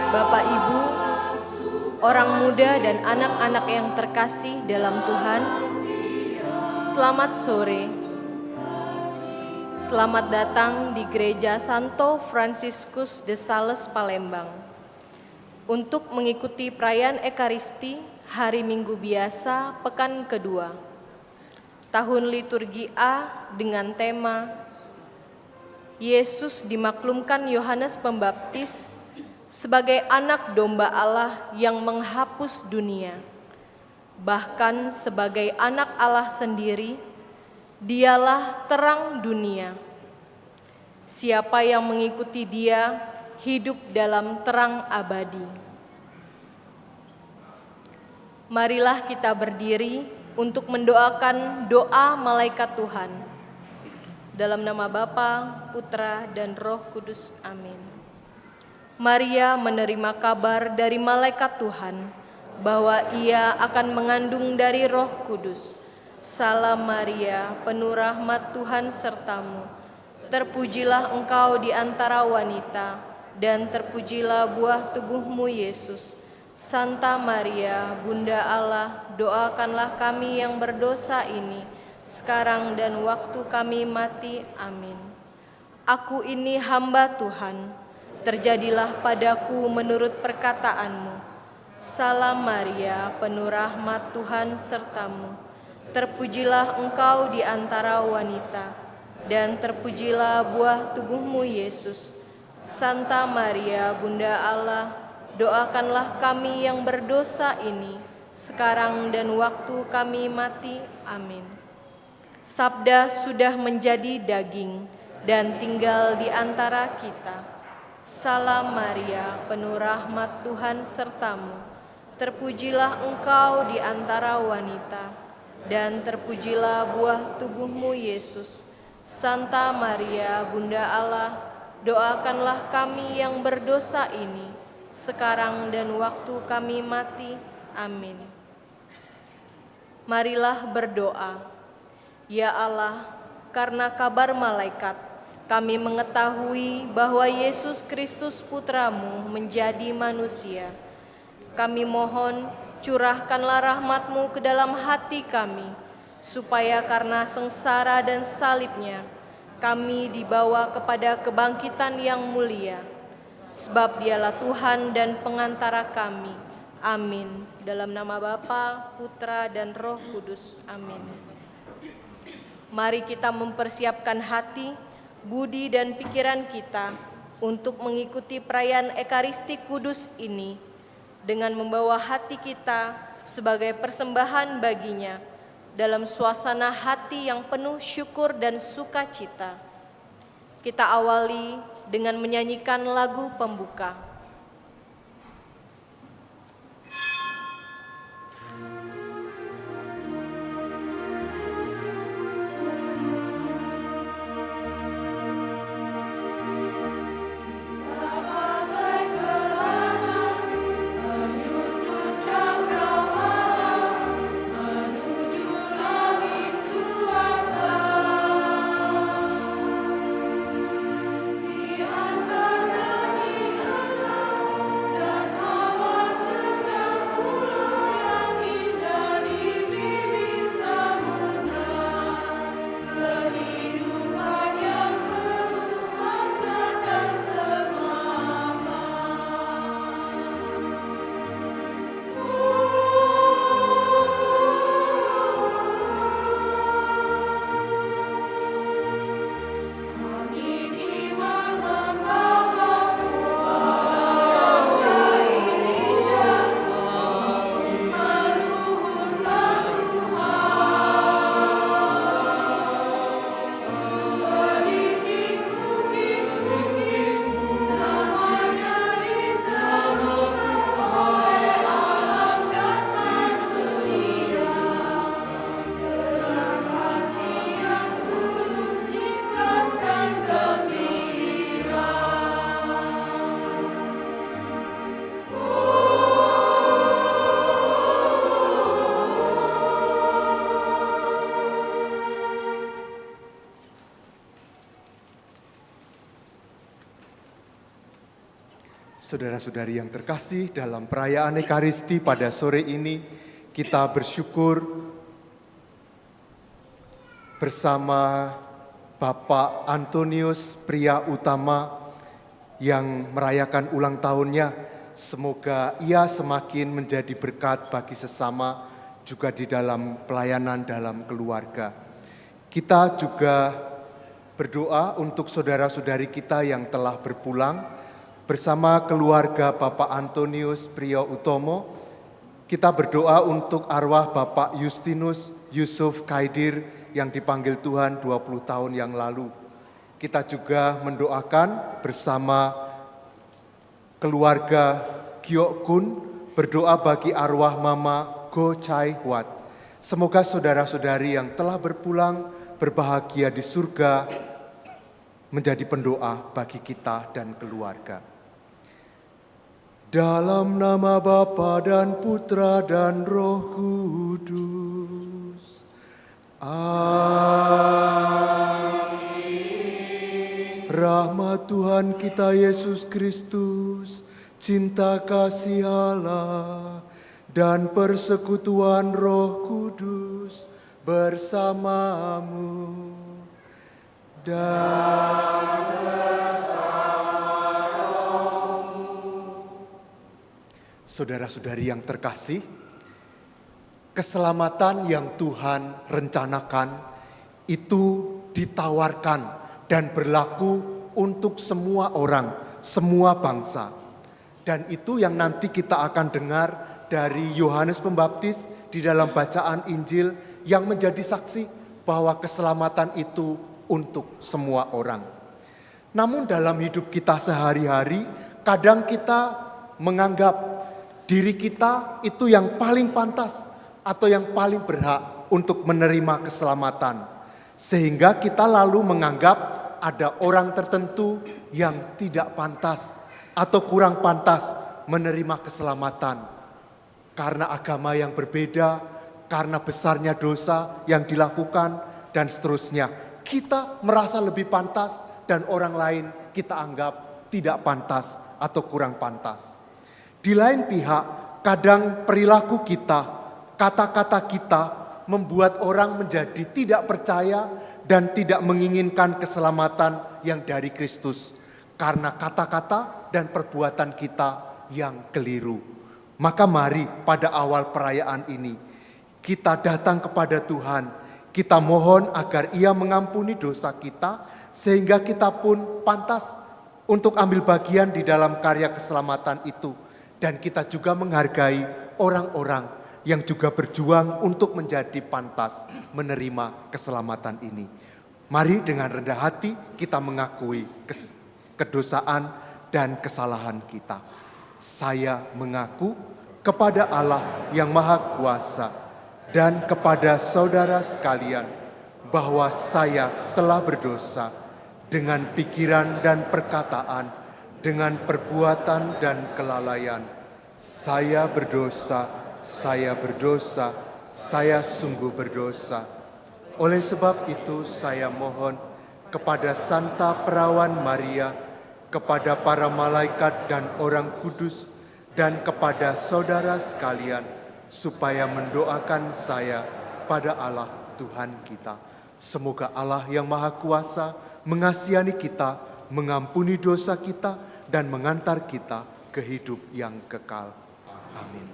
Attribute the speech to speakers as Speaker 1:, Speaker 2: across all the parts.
Speaker 1: Bapak, Ibu, orang muda dan anak-anak yang terkasih dalam Tuhan, selamat sore. Selamat datang di Gereja Santo Fransiskus de Sales, Palembang, untuk mengikuti perayaan Ekaristi hari Minggu biasa pekan kedua, tahun liturgi A dengan tema Yesus dimaklumkan Yohanes Pembaptis sebagai anak domba Allah yang menghapus dunia. Bahkan sebagai anak Allah sendiri, dialah terang dunia. Siapa yang mengikuti dia hidup dalam terang abadi. Marilah kita berdiri untuk mendoakan doa malaikat Tuhan. Dalam nama Bapa, Putra, dan Roh Kudus. Amin. Maria menerima kabar dari malaikat Tuhan bahwa ia akan mengandung dari Roh Kudus. Salam Maria, penuh rahmat Tuhan sertamu. Terpujilah engkau di antara wanita, dan terpujilah buah tubuhmu Yesus. Santa Maria, Bunda Allah, doakanlah kami yang berdosa ini, sekarang dan waktu kami mati. Amin. Aku ini hamba Tuhan, terjadilah padaku menurut perkataanmu. Salam Maria, penuh rahmat Tuhan sertamu. Terpujilah engkau di antara wanita, dan terpujilah buah tubuhmu Yesus. Santa Maria, Bunda Allah, doakanlah kami yang berdosa ini, sekarang dan waktu kami mati. Amin. Sabda sudah menjadi daging dan tinggal di antara kita. Salam Maria, penuh rahmat Tuhan sertamu. Terpujilah engkau di antara wanita, dan terpujilah buah tubuhmu Yesus. Santa Maria, Bunda Allah, doakanlah kami yang berdosa ini, sekarang dan waktu kami mati. Amin. Marilah berdoa. Ya Allah, karena kabar malaikat, kami mengetahui bahwa Yesus Kristus Putramu menjadi manusia. Kami mohon curahkanlah rahmat-Mu ke dalam hati kami, supaya karena sengsara dan salibnya, kami dibawa kepada kebangkitan yang mulia. Sebab dialah Tuhan dan pengantara kami. Amin. Dalam nama Bapa, Putra, dan Roh Kudus. Amin. Mari kita mempersiapkan hati, budi dan pikiran kita untuk mengikuti perayaan Ekaristi Kudus ini dengan membawa hati kita sebagai persembahan baginya dalam suasana hati yang penuh syukur dan sukacita. Kita awali dengan menyanyikan lagu pembuka.
Speaker 2: Di antara nyanyi Saudara-saudari yang terkasih, dalam perayaan Ekaristi pada sore ini kita bersyukur bersama Bapak Antonius Pria Utama yang merayakan ulang tahunnya. Semoga ia semakin menjadi berkat bagi sesama, juga di dalam pelayanan dalam keluarga. Kita juga berdoa untuk saudara-saudari kita yang telah berpulang. Bersama keluarga Bapak Antonius Prio Utomo, kita berdoa untuk arwah Bapak Justinus Yusuf Kaidir yang dipanggil Tuhan 20 tahun yang lalu. Kita juga mendoakan bersama keluarga Giok Kun, berdoa bagi arwah Mama Go Chai Huat. Semoga saudara-saudari yang telah berpulang berbahagia di surga, menjadi pendoa bagi kita dan keluarga. Dalam nama Bapa dan Putra dan Roh Kudus. Amin. Rahmat Tuhan kita Yesus Kristus, cinta kasih Allah, dan persekutuan Roh Kudus bersamamu. Dan saudara-saudari yang terkasih, keselamatan yang Tuhan rencanakan itu ditawarkan dan berlaku untuk semua orang, semua bangsa. Dan itu yang nanti kita akan dengar dari Yohanes Pembaptis di dalam bacaan Injil yang menjadi saksi bahwa keselamatan itu untuk semua orang. Namun dalam hidup kita sehari-hari, kadang kita menganggap diri kita itu yang paling pantas atau yang paling berhak untuk menerima keselamatan. Sehingga kita lalu menganggap ada orang tertentu yang tidak pantas atau kurang pantas menerima keselamatan. Karena agama yang berbeda, karena besarnya dosa yang dilakukan, dan seterusnya. Kita merasa lebih pantas dan orang lain kita anggap tidak pantas atau kurang pantas. Di lain pihak, kadang perilaku kita, kata-kata kita membuat orang menjadi tidak percaya dan tidak menginginkan keselamatan yang dari Kristus. Karena kata-kata dan perbuatan kita yang keliru. Maka mari pada awal perayaan ini, kita datang kepada Tuhan, kita mohon agar Ia mengampuni dosa kita, sehingga kita pun pantas untuk ambil bagian di dalam karya keselamatan itu. Dan kita juga menghargai orang-orang yang juga berjuang untuk menjadi pantas menerima keselamatan ini. Mari dengan rendah hati kita mengakui kedosaan dan kesalahan kita. Saya mengaku kepada Allah yang Maha Kuasa dan kepada saudara sekalian bahwa saya telah berdosa dengan pikiran dan perkataan, dengan perbuatan dan kelalaian. Saya berdosa, saya sungguh berdosa. Oleh sebab itu saya mohon kepada Santa Perawan Maria, kepada para malaikat dan orang kudus, dan kepada saudara sekalian, supaya mendoakan saya pada Allah Tuhan kita. Semoga Allah yang Maha Kuasa mengasihani kita, mengampuni dosa kita, dan mengantar kita ke hidup yang kekal. Amin.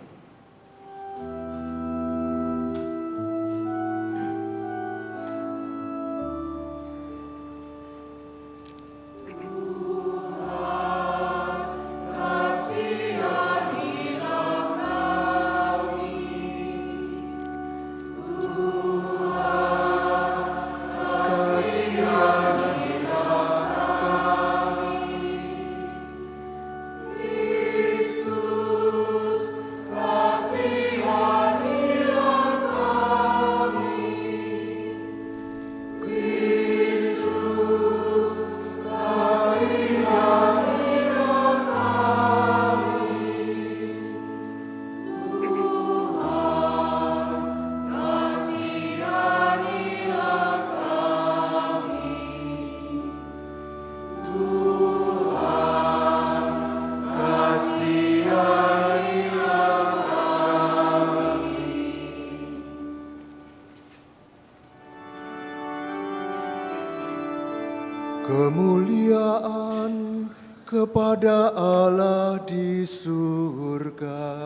Speaker 3: Kristus
Speaker 2: kepada Allah di surga.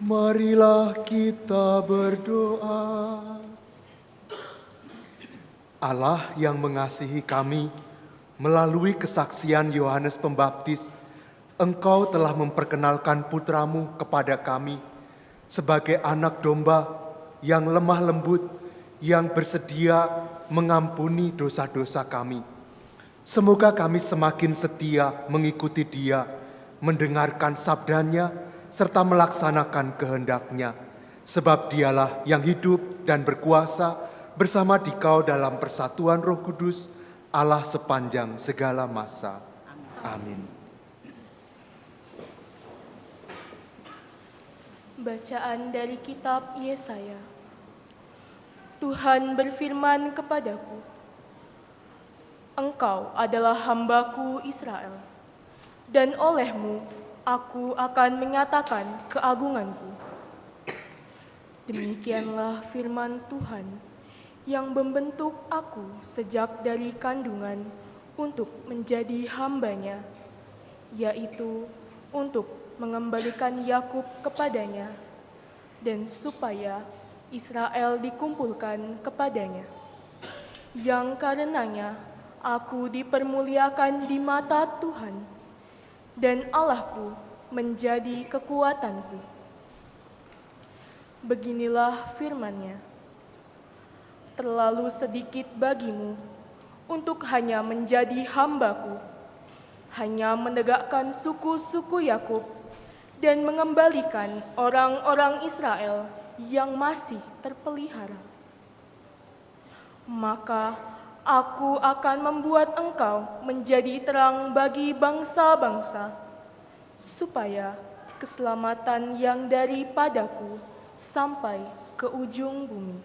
Speaker 2: Marilah kita berdoa. Allah yang mengasihi kami, melalui kesaksian Yohanes Pembaptis, Engkau telah memperkenalkan putramu kepada kami sebagai anak domba yang lemah lembut, yang bersedia mengampuni dosa-dosa kami. Semoga kami semakin setia mengikuti Dia, mendengarkan sabdanya, serta melaksanakan kehendak-Nya, sebab Dialah yang hidup dan berkuasa bersama Dikau dalam persatuan Roh Kudus, Allah sepanjang segala masa. Amin.
Speaker 3: Bacaan dari kitab Yesaya. Tuhan berfirman kepadaku, Engkau adalah hamba-Ku Israel, dan olehmu Aku akan menyatakan keagungan-Ku. Demikianlah firman Tuhan yang membentuk aku sejak dari kandungan untuk menjadi hamba-Nya, yaitu untuk mengembalikan Yakub kepadanya dan supaya Israel dikumpulkan kepadanya. yang karenanya aku dipermuliakan di mata Tuhan, dan Allahku menjadi kekuatanku. Beginilah firman-Nya. Terlalu sedikit bagimu untuk hanya menjadi hamba-Ku, hanya menegakkan suku-suku Yakub dan mengembalikan orang-orang Israel yang masih terpelihara. Maka aku akan membuat engkau menjadi terang bagi bangsa-bangsa, supaya keselamatan yang daripadaku sampai ke ujung bumi.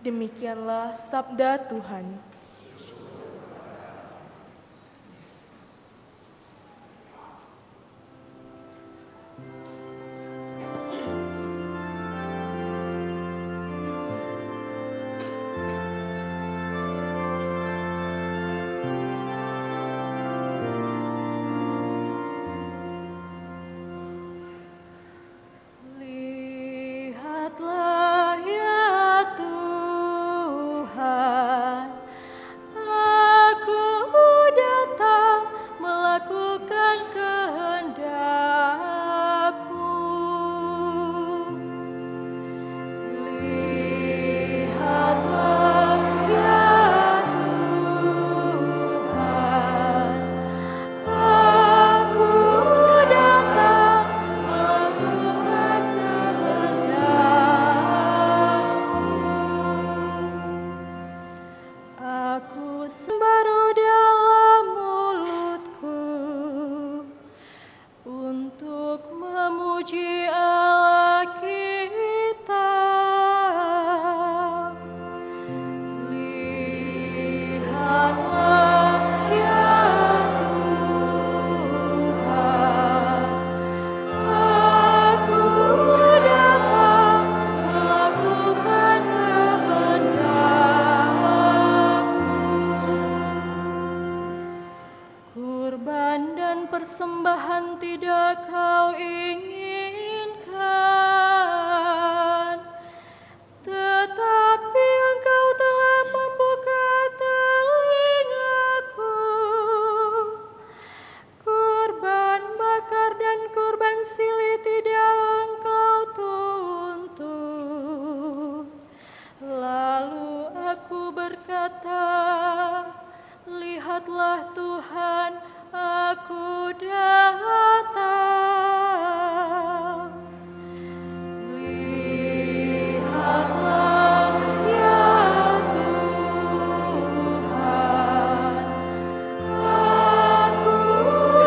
Speaker 3: Demikianlah sabda Tuhan.
Speaker 1: Lihatlah ya Tuhan, aku datang melakukan kehendak-Mu. Lihatlah ya Tuhan, aku datang melakukan kehendak-Mu. Aku sembaru dalam mulutku untuk memuji Allah kita. Lihatlah ya Tuhan, aku datang melakukan kehendak-Mu. Kurban dan persembahan tidak Kau inginkan, tetapi Engkau telah membuka telingaku. Kurban bakar dan kurban silih tidak Engkau tuntut. Lalu aku berkata, lihatlah Tuhan, aku datang. Lihatlah ya Tuhan, aku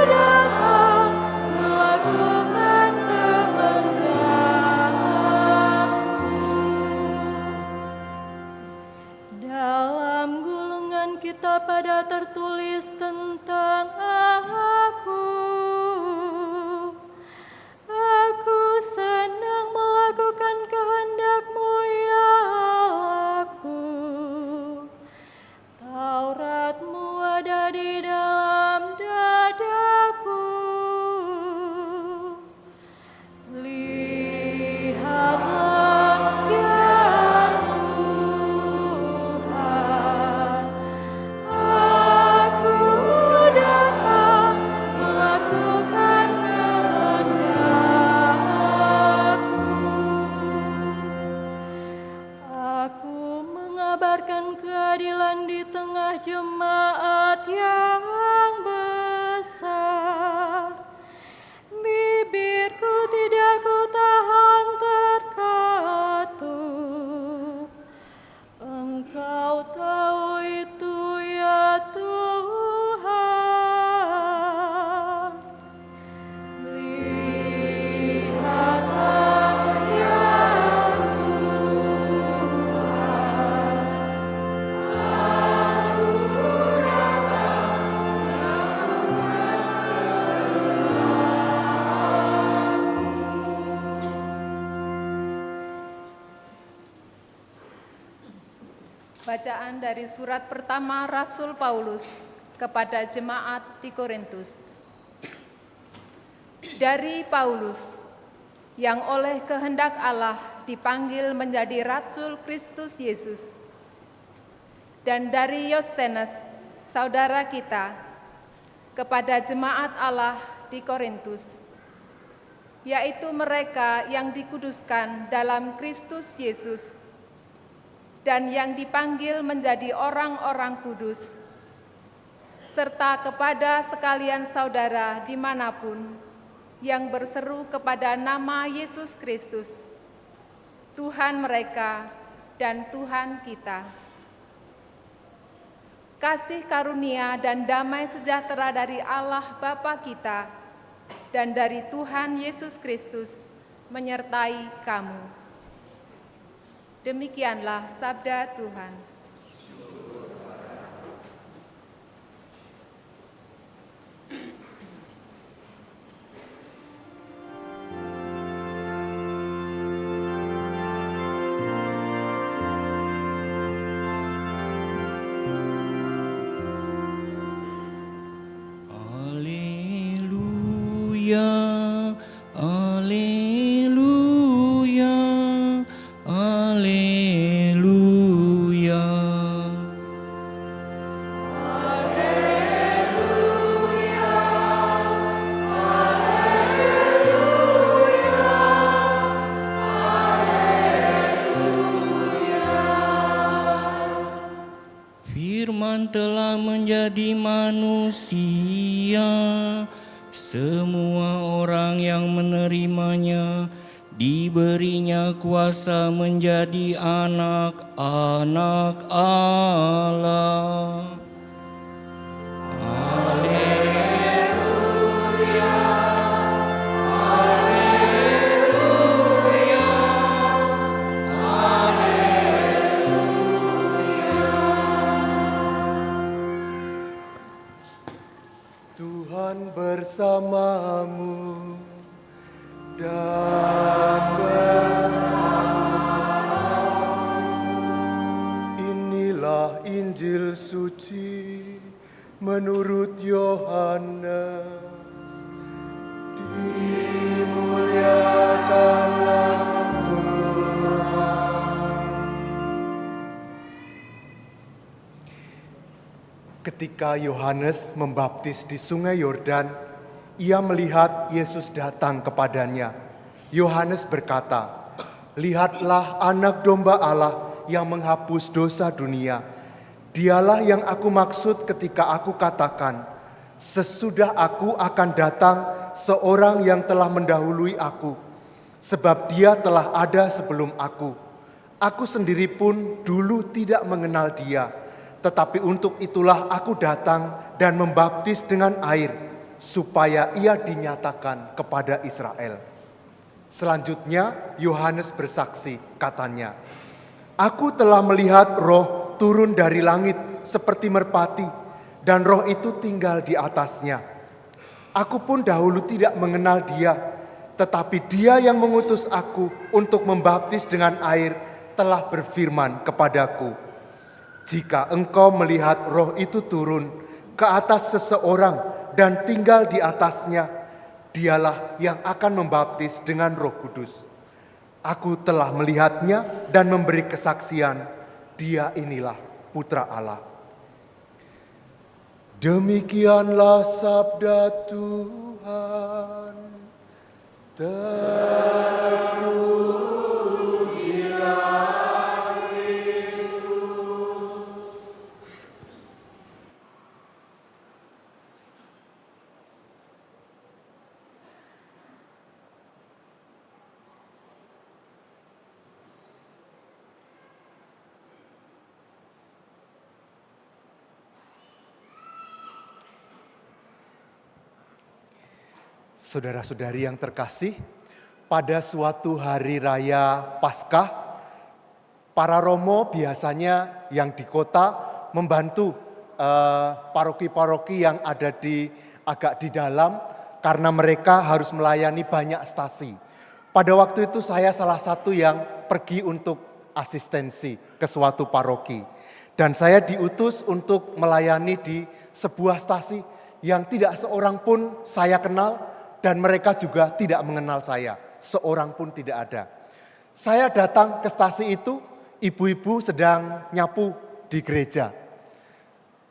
Speaker 1: datang melakukan kehendak-Mu. Dalam gulungan kitab pada tertulis tentang aku. Aku senang melakukan kehendak-Mu ya Allahku. Taurat-Mu ada di dalam dadaku. Lihatlah ya Tuhan, aku datang melakukan kehendak-Mu. Aku mengabarkan keadilan di tengah jemaat yang besar. Bibirku tidak kutahan terkatup. Engkau tahu itu ya Tuhan. Lihatlah ya Tuhan, aku
Speaker 4: Bacaan dari surat pertama Rasul Paulus kepada jemaat di Korintus. Dari Paulus, yang oleh kehendak Allah dipanggil menjadi Rasul Kristus Yesus, dan dari Yostenes, saudara kita, kepada jemaat Allah di Korintus, yaitu mereka yang dikuduskan dalam Kristus Yesus dan yang dipanggil menjadi orang-orang kudus, serta kepada sekalian saudara dimanapun yang berseru kepada nama Yesus Kristus, Tuhan mereka dan Tuhan kita. Kasih karunia dan damai sejahtera dari Allah Bapa kita dan dari Tuhan Yesus Kristus menyertai kamu. Demikianlah sabda Tuhan.
Speaker 5: Haleluya, haleluya. Firman telah menjadi manusia. Semua orang yang menerimanya diberinya kuasa menjadi anak-anak Allah. Haleluya, haleluya, haleluya.
Speaker 2: Tuhan bersamamu dan inilah Injil suci menurut Yohanes. Dimuliakanlah Tuhan. Ketika Yohanes membaptis di Sungai Yordan, ia melihat Yesus datang kepadanya. Yohanes berkata, "Lihatlah anak domba Allah yang menghapus dosa dunia. Dialah yang aku maksud ketika aku katakan, sesudah aku akan datang seorang yang telah mendahului aku, sebab dia telah ada sebelum aku. Aku sendiri pun dulu tidak mengenal dia, tetapi untuk itulah aku datang dan membaptis dengan air, supaya ia dinyatakan kepada Israel." Selanjutnya Yohanes bersaksi, katanya, "Aku telah melihat roh turun dari langit seperti merpati, dan roh itu tinggal di atasnya. Aku pun dahulu tidak mengenal dia, tetapi dia yang mengutus aku untuk membaptis dengan air telah berfirman kepadaku, jika engkau melihat roh itu turun ke atas seseorang dan tinggal di atasnya, dialah yang akan membaptis dengan Roh Kudus. Aku telah melihatnya dan memberi kesaksian, dia inilah Putra Allah." Demikianlah sabda Tuhan. Terpujilah Kristus. Saudara-saudari yang terkasih, pada suatu hari raya Paskah, para romo biasanya yang di kota membantu paroki-paroki yang ada agak di dalam, karena mereka harus melayani banyak stasi. Pada waktu itu saya salah satu yang pergi untuk asistensi ke suatu paroki. Dan saya diutus untuk melayani di sebuah stasi yang tidak seorang pun saya kenal, dan mereka juga tidak mengenal saya, seorang pun tidak ada. Saya datang ke stasi itu, ibu-ibu sedang nyapu di gereja.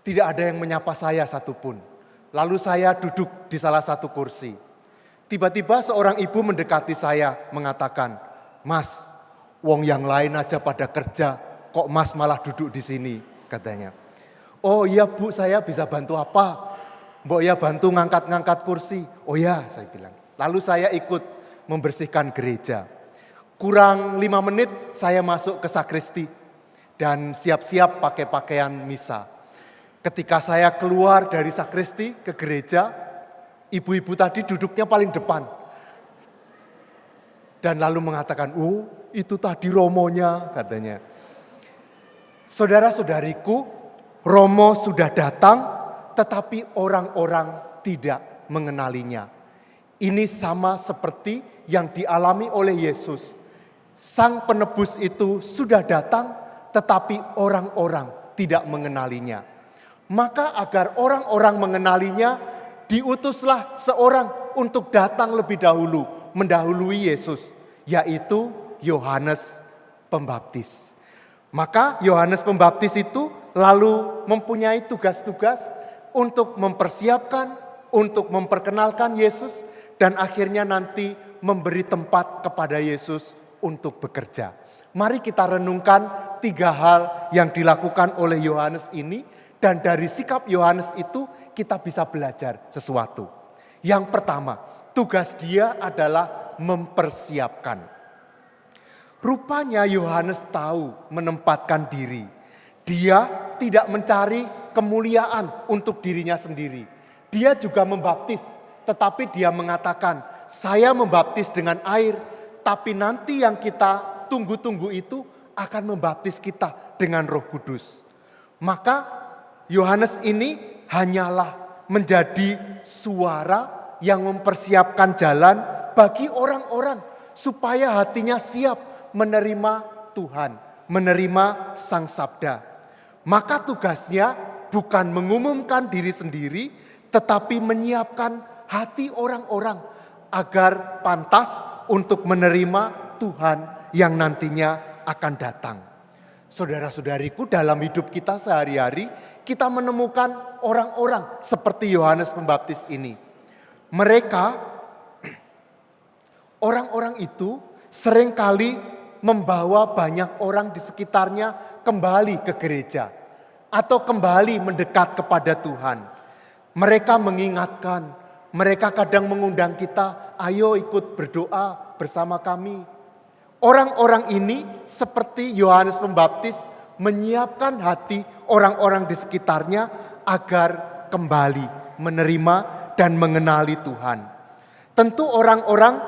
Speaker 2: Tidak ada yang menyapa saya satupun. Lalu saya duduk di salah satu kursi. Tiba-tiba seorang ibu mendekati saya mengatakan, "Mas, wong yang lain aja pada kerja, kok Mas malah duduk di sini?" katanya. "Oh iya Bu, saya bisa bantu apa?" "Mbok ya bantu ngangkat-ngangkat kursi." "Oh ya," saya bilang. Lalu saya ikut membersihkan gereja. Kurang 5 menit saya masuk ke sakristi dan siap-siap pakai pakaian misa. Ketika saya keluar dari sakristi ke gereja, ibu-ibu tadi duduknya paling depan. Dan lalu mengatakan, "Oh itu tadi romonya," katanya. Saudara-saudariku, Romo sudah datang tetapi orang-orang tidak mengenalinya. Ini sama seperti yang dialami oleh Yesus. Sang penebus itu sudah datang tetapi orang-orang tidak mengenalinya. Maka agar orang-orang mengenalinya, diutuslah seorang untuk datang lebih dahulu, mendahului Yesus, yaitu Yohanes Pembaptis. Maka Yohanes Pembaptis itu lalu mempunyai tugas-tugas untuk mempersiapkan, untuk memperkenalkan Yesus, dan akhirnya nanti memberi tempat kepada Yesus untuk bekerja. Mari kita renungkan 3 hal yang dilakukan oleh Yohanes ini, dan dari sikap Yohanes itu kita bisa belajar sesuatu. Yang pertama, tugas dia adalah mempersiapkan. Rupanya Yohanes tahu menempatkan diri. Dia tidak mencari kemuliaan untuk dirinya sendiri. Dia juga membaptis, tetapi dia mengatakan, "Saya membaptis dengan air, tapi nanti yang kita tunggu-tunggu itu akan membaptis kita dengan Roh Kudus." Maka Yohanes ini hanyalah menjadi suara yang mempersiapkan jalan bagi orang-orang supaya hatinya siap menerima Tuhan, menerima Sang Sabda. Maka tugasnya bukan mengumumkan diri sendiri, tetapi menyiapkan hati orang-orang agar pantas untuk menerima Tuhan yang nantinya akan datang. Saudara-saudariku, dalam hidup kita sehari-hari, kita menemukan orang-orang seperti Yohanes Pembaptis ini. Mereka, orang-orang itu seringkali membawa banyak orang di sekitarnya kembali ke gereja atau kembali mendekat kepada Tuhan. Mereka mengingatkan, mereka kadang mengundang kita, "Ayo ikut berdoa bersama kami." Orang-orang ini seperti Yohanes Pembaptis menyiapkan hati orang-orang di sekitarnya agar kembali menerima dan mengenali Tuhan. Tentu orang-orang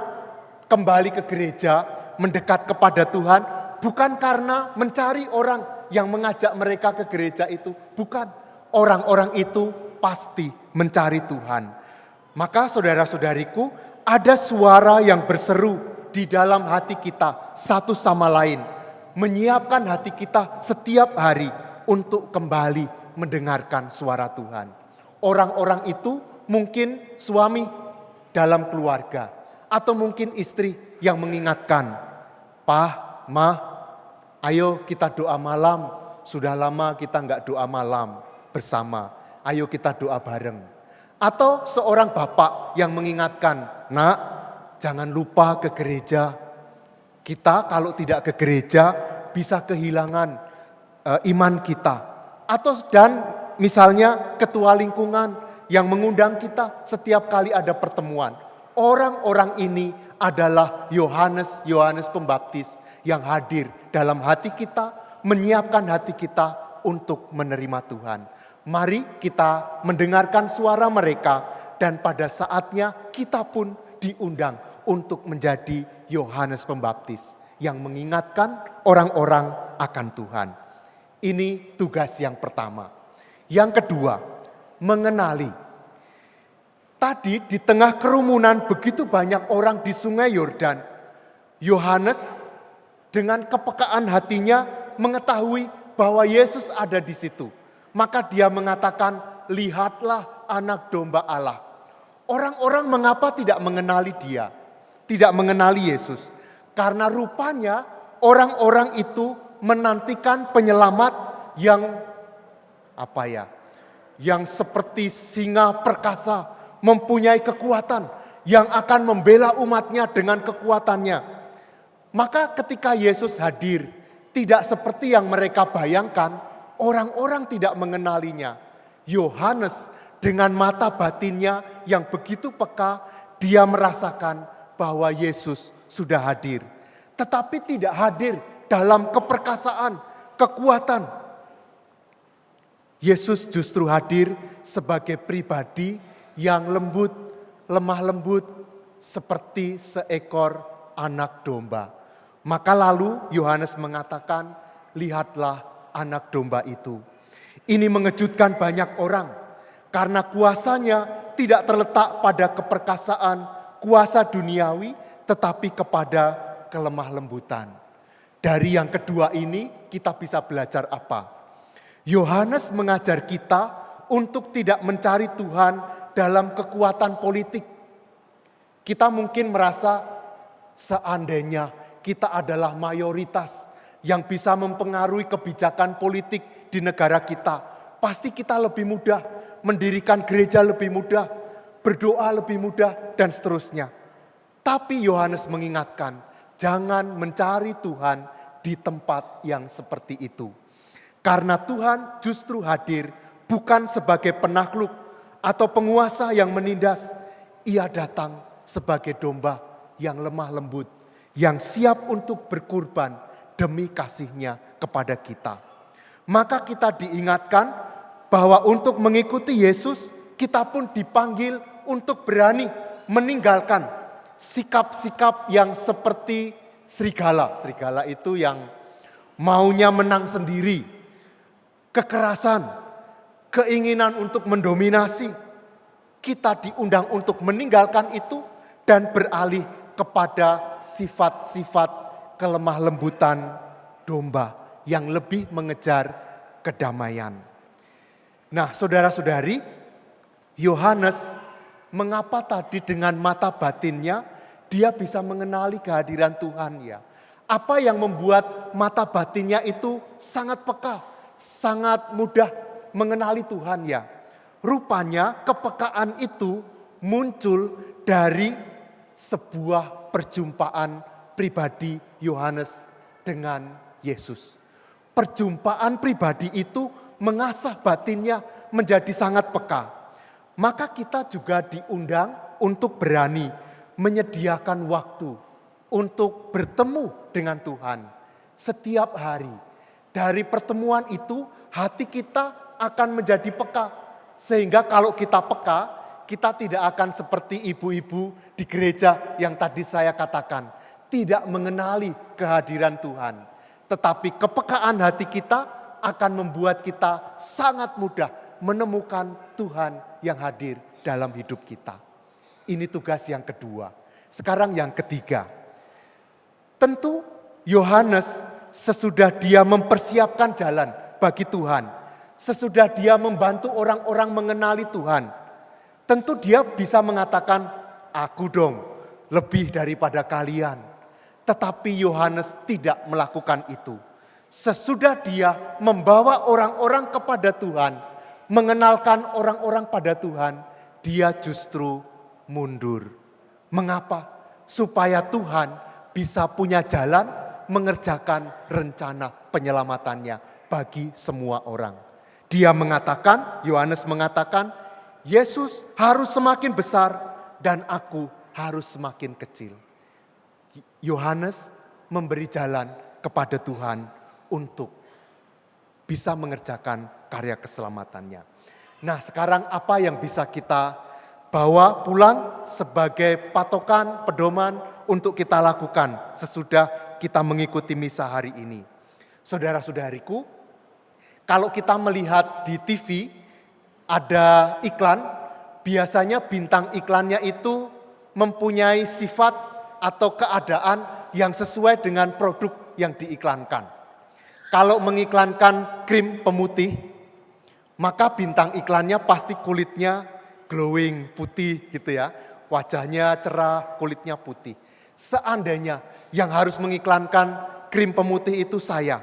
Speaker 2: kembali ke gereja, mendekat kepada Tuhan, bukan karena mencari orang yang mengajak mereka ke gereja itu. Bukan, orang-orang itu pasti mencari Tuhan. Maka saudara-saudariku, ada suara yang berseru di dalam hati kita satu sama lain, menyiapkan hati kita setiap hari untuk kembali mendengarkan suara Tuhan. Orang-orang itu mungkin suami dalam keluarga, atau mungkin istri yang mengingatkan, "Pak, Ma, ayo kita doa malam, sudah lama kita enggak doa malam bersama, ayo kita doa bareng." Atau seorang bapak yang mengingatkan, "Nak, jangan lupa ke gereja. Kita kalau tidak ke gereja bisa kehilangan iman kita." Atau dan misalnya ketua lingkungan yang mengundang kita setiap kali ada pertemuan. Orang-orang ini adalah Yohanes Pembaptis yang hadir dalam hati kita, menyiapkan hati kita untuk menerima Tuhan. Mari kita mendengarkan suara mereka, dan pada saatnya kita pun diundang untuk menjadi Yohanes Pembaptis yang mengingatkan orang-orang akan Tuhan. Ini tugas yang pertama. Yang kedua, mengenali. Tadi di tengah kerumunan begitu banyak orang di Sungai Yordan, Yohanes dengan kepekaan hatinya mengetahui bahwa Yesus ada di situ. Maka dia mengatakan, "Lihatlah anak domba Allah." Orang-orang mengapa tidak mengenali dia? Tidak mengenali Yesus? Karena rupanya orang-orang itu menantikan penyelamat yang yang seperti singa perkasa, mempunyai kekuatan, yang akan membela umatnya dengan kekuatannya. Maka ketika Yesus hadir, tidak seperti yang mereka bayangkan, orang-orang tidak mengenalinya. Yohanes dengan mata batinnya yang begitu peka, dia merasakan bahwa Yesus sudah hadir. Tetapi tidak hadir dalam keperkasaan, kekuatan. Yesus justru hadir sebagai pribadi yang lembut, lemah lembut, seperti seekor anak domba. Maka lalu Yohanes mengatakan, lihatlah anak domba itu. Ini mengejutkan banyak orang, karena kuasanya tidak terletak pada keperkasaan, kuasa duniawi, tetapi kepada kelemah lembutan. Dari yang kedua ini kita bisa belajar apa? Yohanes mengajar kita untuk tidak mencari Tuhan dalam kekuatan politik. Kita mungkin merasa seandainya kita adalah mayoritas yang bisa mempengaruhi kebijakan politik di negara kita, pasti kita lebih mudah mendirikan gereja, lebih mudah berdoa, lebih mudah, dan seterusnya. Tapi Yohanes mengingatkan, jangan mencari Tuhan di tempat yang seperti itu. Karena Tuhan justru hadir bukan sebagai penakluk atau penguasa yang menindas. Ia datang sebagai domba yang lemah lembut, yang siap untuk berkurban demi kasihnya kepada kita. Maka kita diingatkan bahwa untuk mengikuti Yesus, kita pun dipanggil untuk berani meninggalkan sikap-sikap yang seperti serigala. Serigala itu yang maunya menang sendiri, kekerasan, keinginan untuk mendominasi. Kita diundang untuk meninggalkan itu dan beralih kepada sifat-sifat kelemah lembutan domba yang lebih mengejar kedamaian. Nah, saudara-saudari, Yohanes mengapa tadi dengan mata batinnya dia bisa mengenali kehadiran Tuhan ya? Apa yang membuat mata batinnya itu sangat peka, sangat mudah mengenali Tuhan ya? Rupanya kepekaan itu muncul dari sebuah perjumpaan pribadi Yohanes dengan Yesus. Perjumpaan pribadi itu mengasah batinnya menjadi sangat peka. Maka kita juga diundang untuk berani menyediakan waktu untuk bertemu dengan Tuhan setiap hari. Dari pertemuan itu hati kita akan menjadi peka. Sehingga kalau kita peka, kita tidak akan seperti ibu-ibu di gereja yang tadi saya katakan. Tidak mengenali kehadiran Tuhan. Tetapi kepekaan hati kita akan membuat kita sangat mudah menemukan Tuhan yang hadir dalam hidup kita. Ini tugas yang kedua. Sekarang yang ketiga. Tentu Yohanes sesudah dia mempersiapkan jalan bagi Tuhan, sesudah dia membantu orang-orang mengenali Tuhan, tentu dia bisa mengatakan, aku dong lebih daripada kalian. Tetapi Yohanes tidak melakukan itu. Sesudah dia membawa orang-orang kepada Tuhan, mengenalkan orang-orang pada Tuhan, dia justru mundur. Mengapa? Supaya Tuhan bisa punya jalan mengerjakan rencana penyelamatannya bagi semua orang. Dia mengatakan, Yohanes mengatakan, Yesus harus semakin besar dan aku harus semakin kecil. Yohanes memberi jalan kepada Tuhan untuk bisa mengerjakan karya keselamatannya. Nah, sekarang apa yang bisa kita bawa pulang sebagai patokan, pedoman untuk kita lakukan sesudah kita mengikuti misa hari ini? Saudara-saudariku, kalau kita melihat di TV ada iklan, biasanya bintang iklannya itu mempunyai sifat atau keadaan yang sesuai dengan produk yang diiklankan. Kalau mengiklankan krim pemutih, maka bintang iklannya pasti kulitnya glowing, putih gitu ya. Wajahnya cerah, kulitnya putih. Seandainya yang harus mengiklankan krim pemutih itu saya,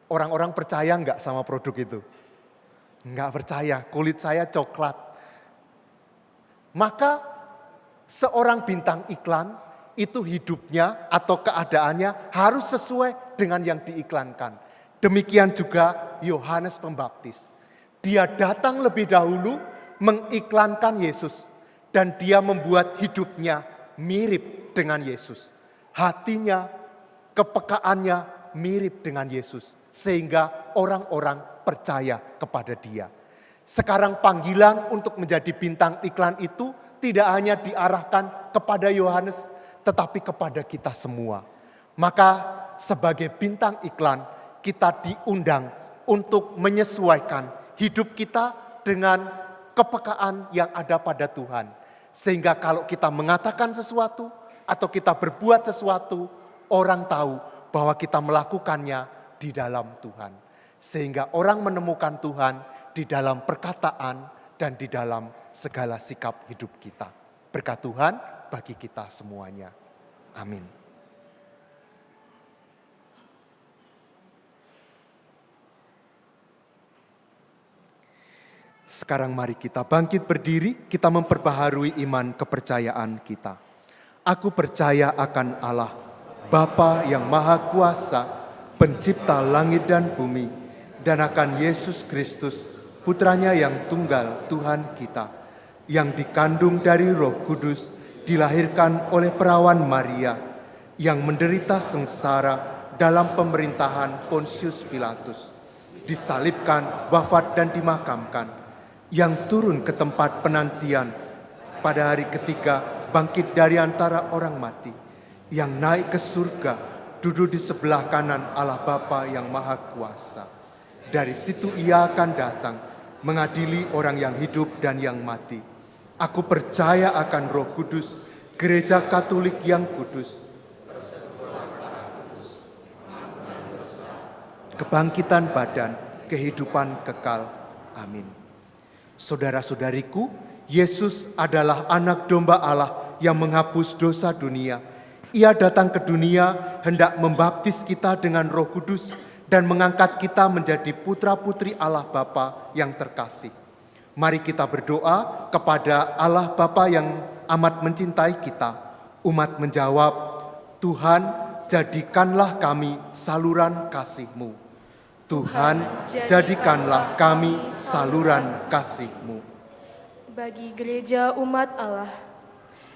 Speaker 2: Orang-orang percaya nggak sama produk itu? Nggak percaya, kulit saya coklat. Maka seorang bintang iklan itu hidupnya atau keadaannya harus sesuai dengan yang diiklankan. Demikian juga Yohanes Pembaptis. Dia datang lebih dahulu mengiklankan Yesus. Dan dia membuat hidupnya mirip dengan Yesus. Hatinya, kepekaannya mirip dengan Yesus. Sehingga orang-orang percaya kepada dia. Sekarang panggilan untuk menjadi bintang iklan itu tidak hanya diarahkan kepada Yohanes, tetapi kepada kita semua. Maka sebagai bintang iklan, kita diundang untuk menyesuaikan hidup kita dengan kepekaan yang ada pada Tuhan. Sehingga kalau kita mengatakan sesuatu atau kita berbuat sesuatu, orang tahu bahwa kita melakukannya di dalam Tuhan. Sehingga orang menemukan Tuhan di dalam perkataan dan di dalam segala sikap hidup kita. Berkat Tuhan bagi kita semuanya. Amin. Sekarang mari kita bangkit berdiri, kita memperbaharui iman kepercayaan kita. Aku percaya akan Allah, Bapa yang Maha Kuasa, Pencipta langit dan bumi, dan akan Yesus Kristus, Putranya yang tunggal Tuhan kita, yang dikandung dari Roh Kudus, dilahirkan oleh perawan Maria, yang menderita sengsara dalam pemerintahan Pontius Pilatus, disalibkan, wafat dan dimakamkan, yang turun ke tempat penantian, pada hari ketiga bangkit dari antara orang mati, yang naik ke surga, duduk di sebelah kanan Allah Bapa yang Maha Kuasa. Dari situ ia akan datang, mengadili orang yang hidup dan yang mati. Aku percaya akan Roh Kudus, Gereja Katolik yang kudus, kebangkitan badan, kehidupan kekal. Amin. Saudara-saudariku, Yesus adalah anak domba Allah yang menghapus dosa dunia. Ia datang ke dunia hendak membaptis kita dengan Roh Kudus dan mengangkat kita menjadi putra-putri Allah Bapa yang terkasih. Mari kita berdoa kepada Allah Bapa yang amat mencintai kita. Umat menjawab, Tuhan, jadikanlah kami saluran kasih-Mu. Tuhan, jadikanlah kami saluran kasih-Mu.
Speaker 3: Bagi gereja umat Allah,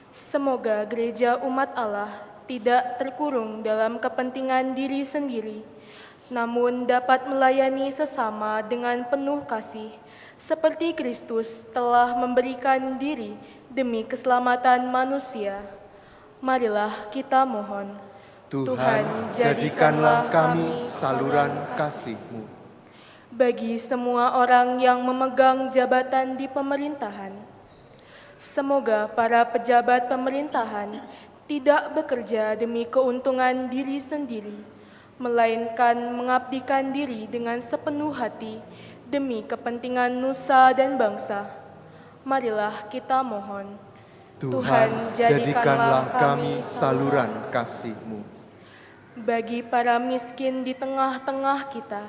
Speaker 3: semoga gereja umat Allah tidak terkurung dalam kepentingan diri sendiri, namun dapat melayani sesama dengan penuh kasih, seperti Kristus telah memberikan diri demi keselamatan manusia. Marilah kita mohon.
Speaker 2: Tuhan, jadikanlah kami saluran kasih-Mu.
Speaker 3: Bagi semua orang yang memegang jabatan di pemerintahan, semoga para pejabat pemerintahan tidak bekerja demi keuntungan diri sendiri, melainkan mengabdikan diri dengan sepenuh hati demi kepentingan nusa dan bangsa. Marilah kita mohon.
Speaker 2: Tuhan, jadikanlah kami saluran kasih-Mu.
Speaker 3: Bagi para miskin di tengah-tengah kita,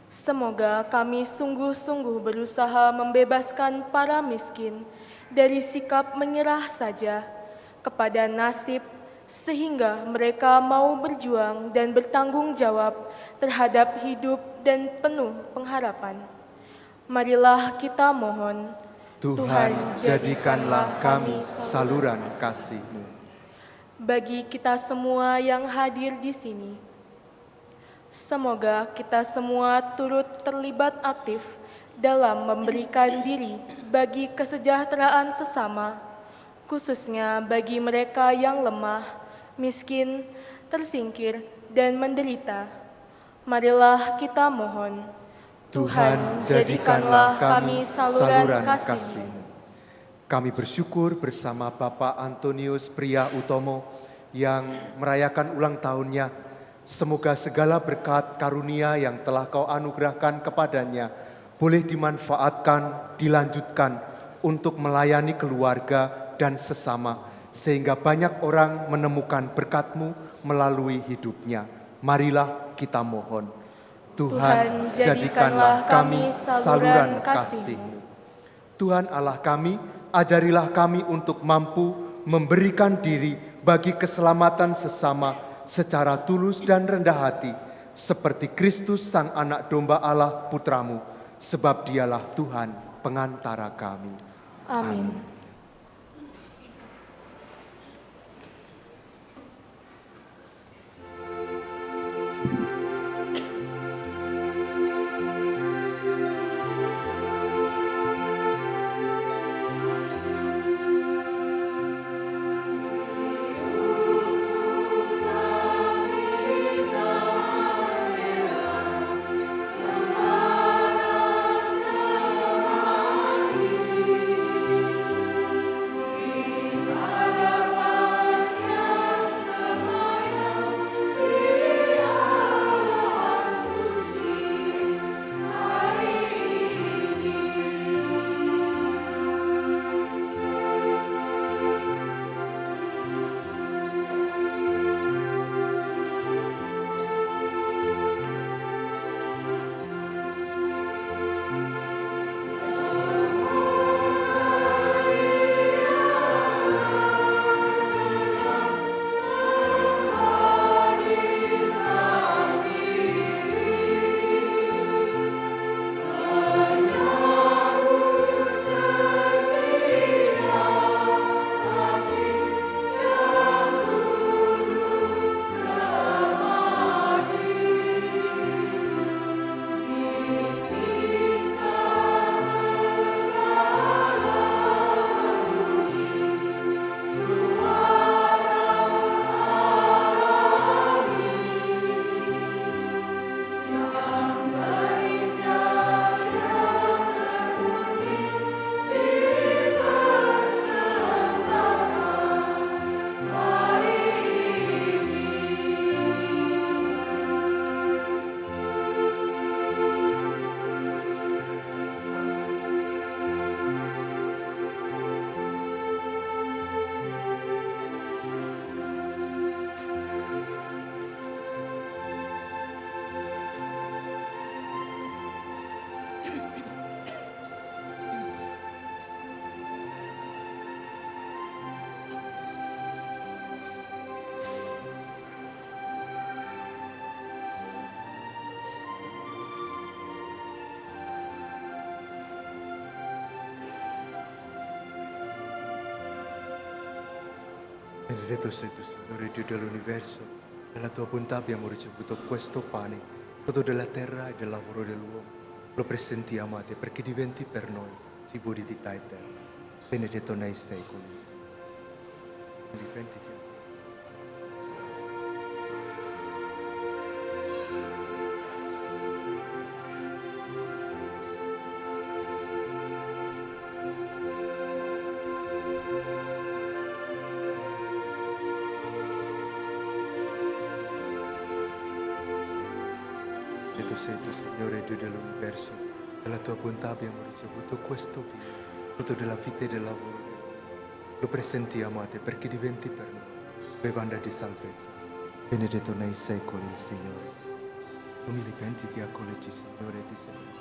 Speaker 3: semoga kami sungguh-sungguh berusaha membebaskan para miskin dari sikap menyerah saja kepada nasib, sehingga mereka mau berjuang dan bertanggung jawab terhadap hidup dan penuh pengharapan. Marilah kita mohon.
Speaker 2: Tuhan, jadikanlah kami saluran kasih-Mu.
Speaker 3: Bagi kita semua yang hadir di sini, semoga kita semua turut terlibat aktif dalam memberikan diri bagi kesejahteraan sesama, khususnya bagi mereka yang lemah, miskin, tersingkir, dan menderita. Marilah kita mohon.
Speaker 2: Tuhan, jadikanlah kami saluran kasih-Mu. Kami bersyukur bersama Bapak Antonius Priya Utomo yang merayakan ulang tahunnya. Semoga segala berkat karunia yang telah Kau anugerahkan kepadanya boleh dimanfaatkan, dilanjutkan untuk melayani keluarga dan sesama, sehingga banyak orang menemukan berkat-Mu melalui hidupnya. Marilah kita mohon. Tuhan, jadikanlah kami saluran kasih-Mu. Tuhan Allah kami, ajarilah kami untuk mampu memberikan diri bagi keselamatan sesama secara tulus dan rendah hati, seperti Kristus Sang Anak Domba Allah Putramu, sebab Dialah Tuhan pengantara kami.
Speaker 3: Amin.
Speaker 2: Benedetto sei tu, Signore Dio dell'universo, nella tua bontà abbiamo ricevuto questo pane, frutto della terra e del lavoro dell'uomo. Lo presentiamo a te perché diventi per noi cibo di vita eterna. Benedetto nei secoli. Ripentiti. Tu sei tu, Signore Dio dell'universo, nella tua bontà abbiamo ricevuto questo vino, frutto della vita e del lavoro. Lo presentiamo a te perché diventi per noi bevanda di salvezza. Benedetto nei secoli il Signore. Umili pentiti, accoglici, Signore, di Signore.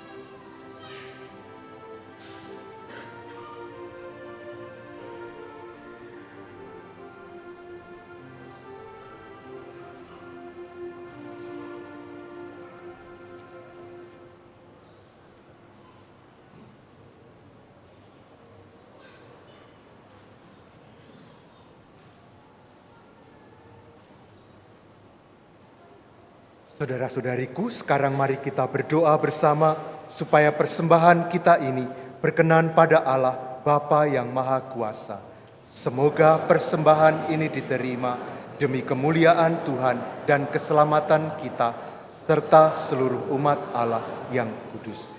Speaker 2: Saudara-saudariku, sekarang mari kita berdoa bersama supaya persembahan kita ini berkenan pada Allah Bapa yang Maha Kuasa. Semoga persembahan ini diterima demi kemuliaan Tuhan dan keselamatan kita serta seluruh umat Allah yang kudus.